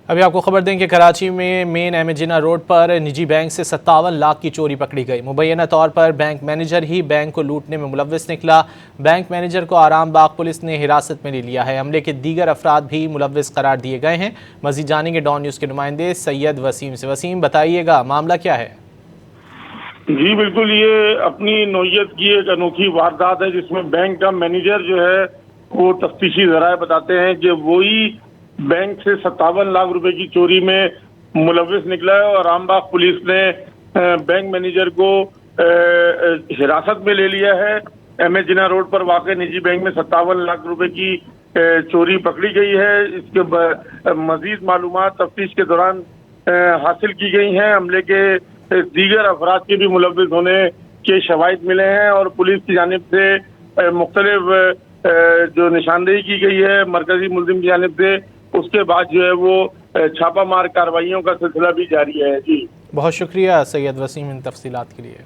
ابھی آپ کو خبر دیں کہ کراچی میں مین امیجنا روڈ پر نجی بینک سے 57 لاکھ کی چوری پکڑی گئی۔ مبینہ طور پر بینک مینیجر ہی بینک کو لوٹنے میں ملوث نکلا۔ بینک مینیجر کو آرام باغ پولیس نے حراست میں لے لیا ہے۔ حملے کے دیگر افراد بھی ملوث قرار دیے گئے ہیں۔ مزید جانیں گے ڈان نیوز کے نمائندے سید وسیم سے۔ وسیم، بتائیے گا معاملہ کیا ہے؟ جی بالکل، یہ اپنی نوعیت کی ایک انوکھی واردات ہے جس میں بینک کا مینیجر جو ہے وہ تفتیشی ذرائع بتاتے ہیں کہ وہی بینک سے 57 لاکھ روپے کی چوری میں ملوث نکلا ہے، اور آرام باغ پولیس نے بینک مینیجر کو حراست میں لے لیا ہے۔ ایم اے جناح روڈ پر واقع نجی بینک میں 57 لاکھ روپے کی چوری پکڑی گئی ہے۔ اس کے مزید معلومات تفتیش کے دوران حاصل کی گئی ہیں۔ حملے کے دیگر افراد کے بھی ملوث ہونے کے شواہد ملے ہیں، اور پولیس کی جانب سے مختلف جو نشاندہی کی گئی ہے مرکزی ملزم کی جانب سے، اس کے بعد جو ہے وہ چھاپہ مار کارروائیوں کا سلسلہ بھی جاری ہے۔ جی بہت شکریہ سید وسیم ان تفصیلات کے لیے۔